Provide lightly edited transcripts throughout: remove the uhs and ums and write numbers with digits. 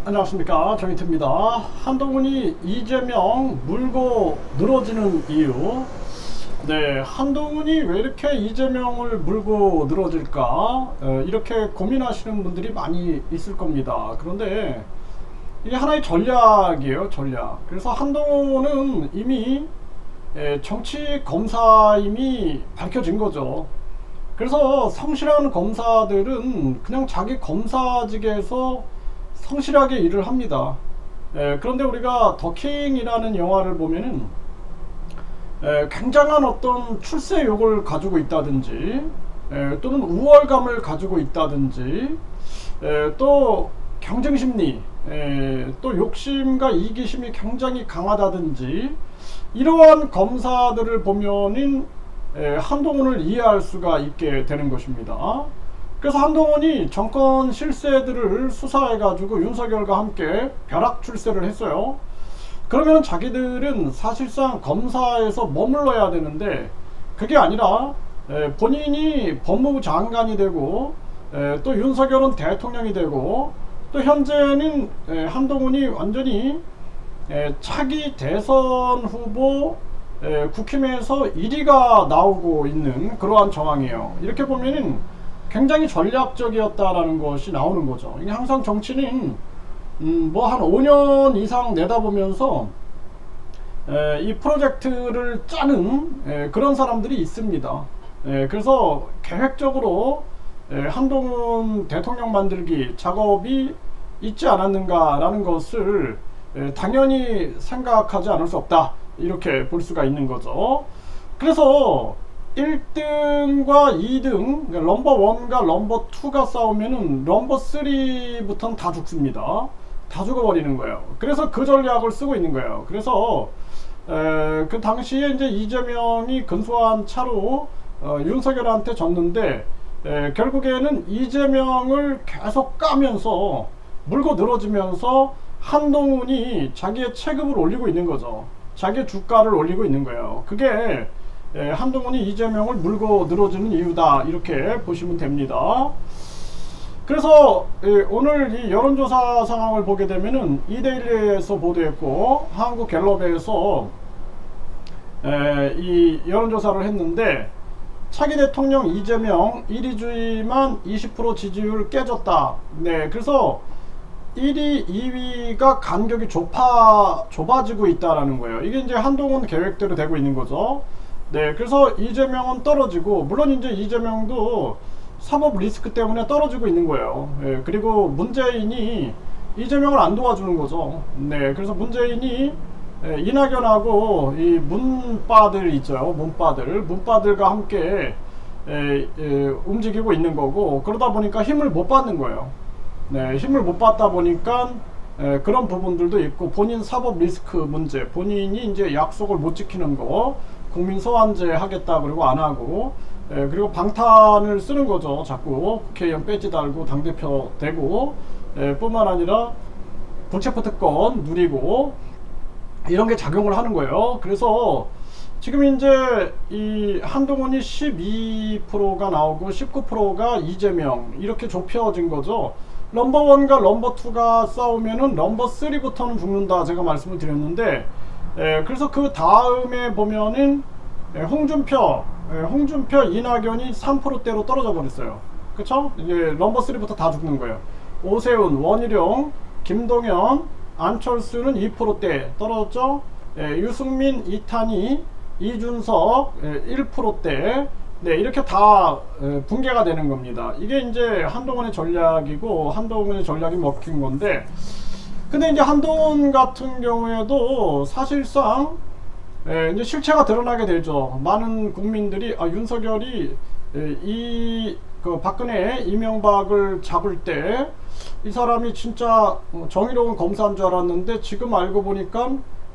안녕하십니까, 정희태입니다. 한동훈이 이재명 물고 늘어지는 이유. 네, 한동훈이 왜 이렇게 이재명을 물고 늘어질까, 이렇게 고민하시는 분들이 많이 있을 겁니다. 그런데 이게 하나의 전략이에요, 전략. 그래서 한동훈은 이미 정치 검사임이 밝혀진 거죠. 그래서 성실한 검사들은 그냥 자기 검사직에서 성실하게 일을 합니다. 그런데 우리가 더킹이라는 영화를 보면은 굉장한 어떤 출세욕을 가지고 있다든지, 또는 우월감을 가지고 있다든지, 또 경쟁심리, 또 욕심과 이기심이 굉장히 강하다든지, 이러한 검사들을 보면은 한동훈을 이해할 수가 있게 되는 것입니다. 그래서 한동훈이 정권 실세들을 수사해가지고 윤석열과 함께 벼락 출세를 했어요. 그러면 자기들은 사실상 검사에서 머물러야 되는데, 그게 아니라 본인이 법무부 장관이 되고, 또 윤석열은 대통령이 되고, 또 현재는 한동훈이 완전히 차기 대선 후보 국힘에서 1위가 나오고 있는 그러한 정황이에요. 이렇게 보면은 굉장히 전략적이었다라는 것이 나오는 거죠. 이게 항상 정치는 뭐 한 5년 이상 내다보면서 이 프로젝트를 짜는 그런 사람들이 있습니다. 그래서 계획적으로 한동훈 대통령 만들기 작업이 있지 않았는가라는 것을 당연히 생각하지 않을 수 없다, 이렇게 볼 수가 있는 거죠. 그래서 1등과 2등, 넘버 1과 넘버 2가 싸우면은 넘버 3부터는 다 죽습니다. 다 죽어버리는 거예요. 그래서 그 전략을 쓰고 있는 거예요. 그래서 그 당시에 이제 이재명이 근소한 차로 윤석열한테 졌는데, 결국에는 이재명을 계속 까면서 물고 늘어지면서 한동훈이 자기의 체급을 올리고 있는 거죠. 자기의 주가를 올리고 있는 거예요. 그게 한동훈이 이재명을 물고 늘어지는 이유다, 이렇게 보시면 됩니다. 그래서 오늘 이 여론조사 상황을 보게 되면은 이데일리에서 보도했고 한국갤럽에서 이 여론조사를 했는데, 차기 대통령 이재명 1위주의만 20% 지지율 깨졌다. 네, 그래서 1위, 2위가 간격이 좁아지고 있다라는 거예요. 이게 이제 한동훈 계획대로 되고 있는 거죠. 네, 그래서 이재명은 떨어지고, 물론 이제 이재명도 사법 리스크 때문에 떨어지고 있는 거예요. 그리고 문재인이 이재명을 안 도와주는 거죠. 네, 그래서 문재인이 이낙연하고 이 문바들 있죠. 문바들과 함께 움직이고 있는 거고, 그러다 보니까 힘을 못 받는 거예요. 네, 힘을 못 받다 보니까 그런 부분들도 있고, 본인 사법 리스크 문제, 본인이 이제 약속을 못 지키는 거, 국민 소환제 하겠다 그러고 안 하고, 그리고 방탄을 쓰는 거죠. 자꾸 국회의원 배지 달고 당대표 되고, 뿐만 아니라 불체포 특권 누리고, 이런 게 작용을 하는 거예요. 그래서 지금 이제 이 한동훈이 12%가 나오고 19%가 이재명, 이렇게 좁혀진 거죠. 넘버 1과 넘버 2가 싸우면은 넘버 3부터는 죽는다, 제가 말씀을 드렸는데, 그래서 그 다음에 보면은 홍준표, 이낙연이 3%대로 떨어져 버렸어요. 그쵸? 이제 넘버 3부터 다 죽는 거예요. 오세훈, 원희룡, 김동연, 안철수는 2%대 떨어졌죠. 유승민, 이탄희, 이준석 1%대. 네, 이렇게 다 붕괴가 되는 겁니다. 이게 이제 한동훈의 전략이고, 한동훈의 전략이 먹힌 건데, 근데 이제 한동훈 같은 경우에도 사실상 이제 실체가 드러나게 되죠. 많은 국민들이 윤석열이 그 박근혜, 이명박을 잡을 때 이 사람이 진짜 정의로운 검사인 줄 알았는데, 지금 알고 보니까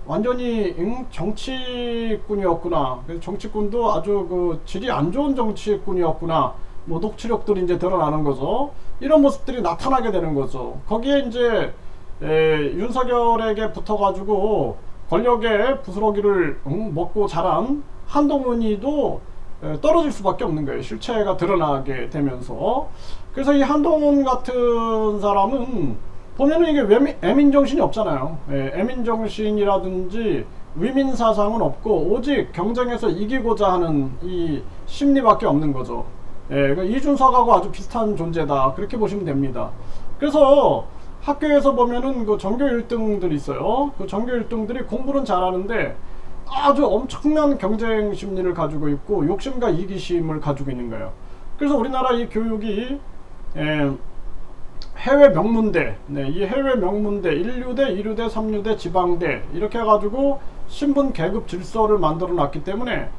완전히 정치꾼이었구나. 그래서 정치꾼도 아주 그 질이 안 좋은 정치꾼이었구나. 뭐 녹취록들이 이제 드러나는 거죠. 이런 모습들이 나타나게 되는 거죠. 거기에 이제 윤석열에게 붙어가지고 권력의 부스러기를 먹고 자란 한동훈이도 떨어질 수밖에 없는 거예요. 실체가 드러나게 되면서. 그래서 이 한동훈 같은 사람은 보면은 이게 애민정신이 없잖아요. 예, 애민정신이라든지 위민사상은 없고 오직 경쟁에서 이기고자 하는 이 심리밖에 없는 거죠. 예, 그러니까 이준석하고 아주 비슷한 존재다, 그렇게 보시면 됩니다. 그래서 학교에서 보면은 그 전교 1등들이 있어요. 그 전교 1등들이 공부는 잘하는데 아주 엄청난 경쟁 심리를 가지고 있고 욕심과 이기심을 가지고 있는 거예요. 그래서 우리나라 이 교육이 해외 명문대, 이 해외 명문대 1류대, 2류대, 3류대, 지방대 이렇게 해가지고 신분 계급 질서를 만들어 놨기 때문에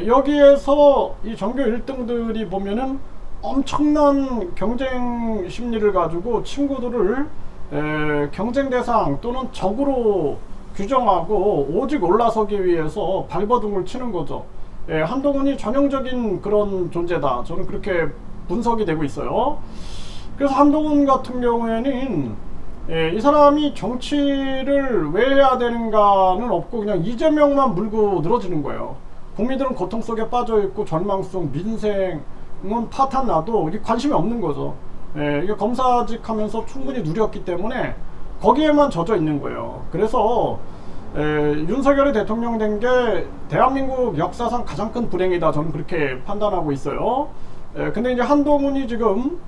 여기에서 이 전교 1등들이 보면은 엄청난 경쟁 심리를 가지고 친구들을 경쟁 대상 또는 적으로 규정하고 오직 올라서기 위해서 발버둥을 치는 거죠. 한동훈이 전형적인 그런 존재다, 저는 그렇게 분석이 되고 있어요. 그래서 한동훈 같은 경우에는 이 사람이 정치를 왜 해야 되는가는 없고 그냥 이재명만 물고 늘어지는 거예요. 국민들은 고통 속에 빠져 있고 절망 속, 민생은 파탄 나도 이게 관심이 없는 거죠. 이게 검사직 하면서 충분히 누렸기 때문에 거기에만 젖어 있는 거예요. 그래서 윤석열이 대통령 된 게 대한민국 역사상 가장 큰 불행이다, 저는 그렇게 판단하고 있어요. 근데 이제 한동훈이 지금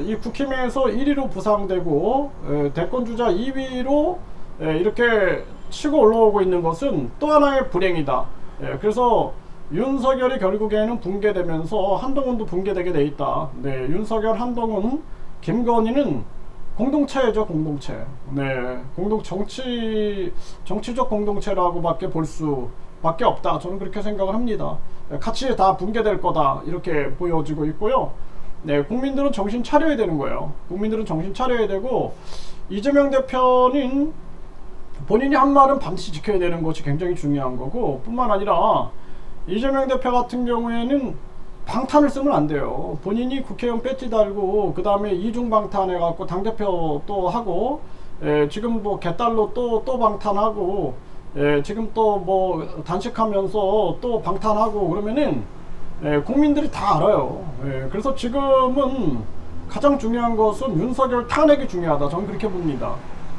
이 국힘에서 1위로 부상되고 대권주자 2위로 이렇게 치고 올라오고 있는 것은 또 하나의 불행이다. 그래서 윤석열이 결국에는 붕괴되면서 한동훈도 붕괴되게 돼 있다. 윤석열, 한동훈, 김건희는 공동체죠, 공동체. 정치적 공동체라고 밖에 볼 수밖에 없다, 저는 그렇게 생각을 합니다. 같이 다 붕괴될 거다, 이렇게 보여지고 있고요. 국민들은 정신 차려야 되는 거예요. 국민들은 정신 차려야 되고, 이재명 대표는 본인이 한 말은 반드시 지켜야 되는 것이 굉장히 중요한 거고, 뿐만 아니라 이재명 대표 같은 경우에는 방탄을 쓰면 안 돼요. 본인이 국회의원 배지 달고 그 다음에 이중방탄 해갖고 당대표 또 하고, 지금 뭐 개딸로 또 방탄하고, 지금 또 뭐 단식하면서 또 방탄하고 그러면은 국민들이 다 알아요. 그래서 지금은 가장 중요한 것은 윤석열 탄핵이 중요하다, 저는 그렇게 봅니다.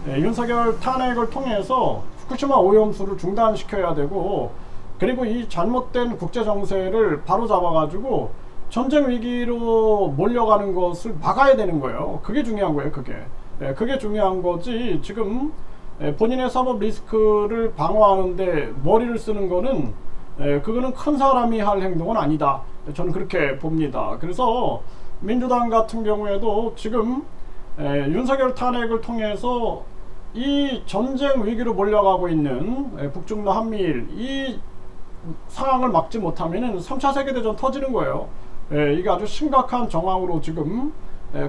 윤석열 탄핵을 통해서 후쿠시마 오염수를 중단시켜야 되고, 그리고 이 잘못된 국제정세를 바로잡아 가지고 전쟁 위기로 몰려가는 것을 막아야 되는 거예요. 그게 중요한 거예요. 그게 중요한 거지, 지금 본인의 사법 리스크를 방어하는데 머리를 쓰는 거는 그거는 큰 사람이 할 행동은 아니다, 저는 그렇게 봅니다. 그래서 민주당 같은 경우에도 지금 윤석열 탄핵을 통해서 이 전쟁 위기로 몰려가고 있는 북중러 한미일 이 상황을 막지 못하면은 3차 세계대전 터지는 거예요. 이게 아주 심각한 정황으로 지금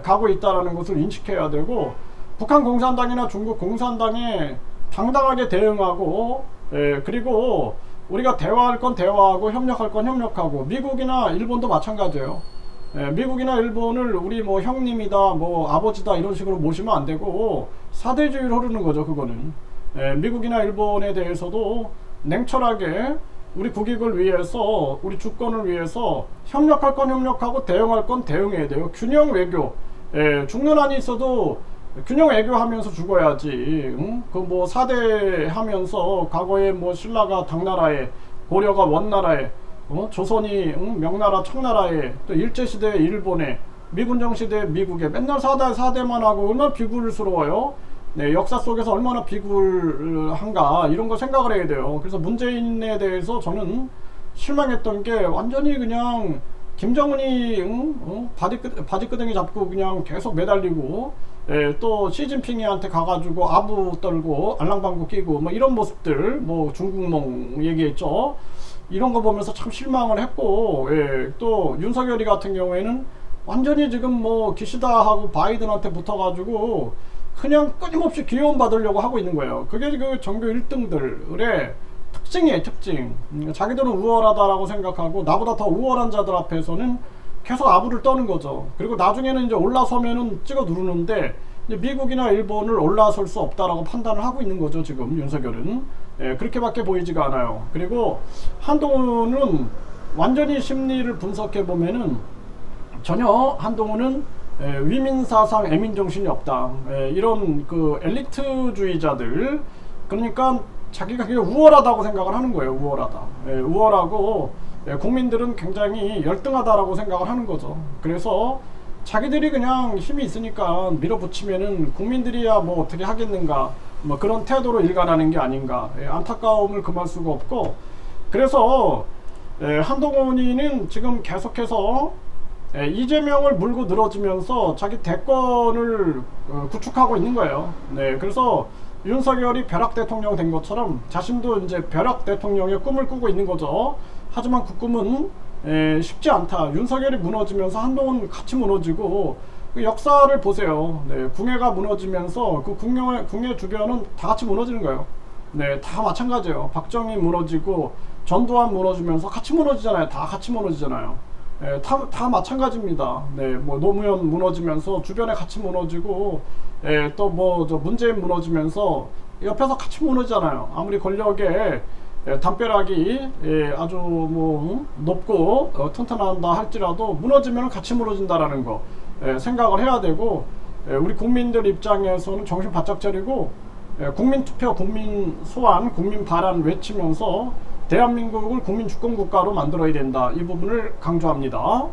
가고 있다는 것을 인식해야 되고, 북한 공산당이나 중국 공산당에 당당하게 대응하고, 그리고 우리가 대화할 건 대화하고 협력할 건 협력하고, 미국이나 일본도 마찬가지예요. 미국이나 일본을 우리 뭐 형님이다, 뭐 아버지다 이런 식으로 모시면 안 되고 사대주의로 흐르는 거죠, 그거는. 미국이나 일본에 대해서도 냉철하게 우리 국익을 위해서, 우리 주권을 위해서 협력할 건 협력하고 대응할 건 대응해야 돼요. 균형 외교. 죽는 한이 있어도 균형 외교하면서 죽어야지. 그 뭐 사대 하면서 과거에 뭐 신라가 당나라에, 고려가 원나라에, 조선이 명나라 청나라에, 또 일제시대 일본에, 미군정시대 미국에 맨날 사대만 하고 얼마나 비굴스러워요. 역사 속에서 얼마나 비굴한가, 이런 거 생각을 해야 돼요. 그래서 문재인에 대해서 저는 실망했던 게, 완전히 그냥 김정은이 바지끄댕이 잡고 그냥 계속 매달리고, 또 시진핑이한테 가가지고 아부 떨고 알랑방구 끼고 뭐 이런 모습들, 뭐 중국몽 얘기했죠. 이런 거 보면서 참 실망을 했고, 또 윤석열이 같은 경우에는 완전히 지금 뭐 기시다하고 바이든한테 붙어가지고 그냥 끊임없이 기회원 받으려고 하고 있는 거예요. 그게 그 전교 1등들의 특징이에요, 특징. 자기들은 우월하다라고 생각하고 나보다 더 우월한 자들 앞에서는 계속 아부를 떠는 거죠. 그리고 나중에는 이제 올라서면은 찍어 누르는데, 이제 미국이나 일본을 올라설 수 없다라고 판단을 하고 있는 거죠, 지금 윤석열은. 그렇게밖에 보이지가 않아요. 그리고 한동훈은 완전히 심리를 분석해 보면은 전혀 한동훈은 위민사상 애민정신이 없다. 이런 그 엘리트주의자들, 그러니까 자기가 그게 우월하다고 생각을 하는 거예요. 우월하다. 우월하고 국민들은 굉장히 열등하다라고 생각을 하는 거죠. 그래서 자기들이 그냥 힘이 있으니까 밀어붙이면은 국민들이야 뭐 어떻게 하겠는가, 뭐 그런 태도로 일관하는 게 아닌가, 안타까움을 금할 수가 없고, 그래서 한동훈이는 지금 계속해서 이재명을 물고 늘어지면서 자기 대권을 구축하고 있는 거예요. 네, 그래서 윤석열이 벼락 대통령 된 것처럼 자신도 이제 벼락 대통령의 꿈을 꾸고 있는 거죠. 하지만 그 꿈은 쉽지 않다. 윤석열이 무너지면서 한동훈 같이 무너지고, 그 역사를 보세요. 네, 궁예가 무너지면서 그 궁예 주변은 다 같이 무너지는 거예요. 네, 다 마찬가지예요. 박정희 무너지고 전두환 무너지면서 같이 무너지잖아요. 다 같이 무너지잖아요. 다 마찬가지입니다. 네, 뭐 노무현 무너지면서 주변에 같이 무너지고, 또 뭐 저 문재인 무너지면서 옆에서 같이 무너지잖아요. 아무리 권력에 담벼락이 아주 뭐 높고 튼튼하다 할지라도 무너지면 같이 무너진다라는 거 생각을 해야 되고, 우리 국민들 입장에서는 정신 바짝 차리고 국민 투표, 국민 소환, 국민 발안 외치면서 대한민국을 국민 주권 국가로 만들어야 된다. 이 부분을 강조합니다.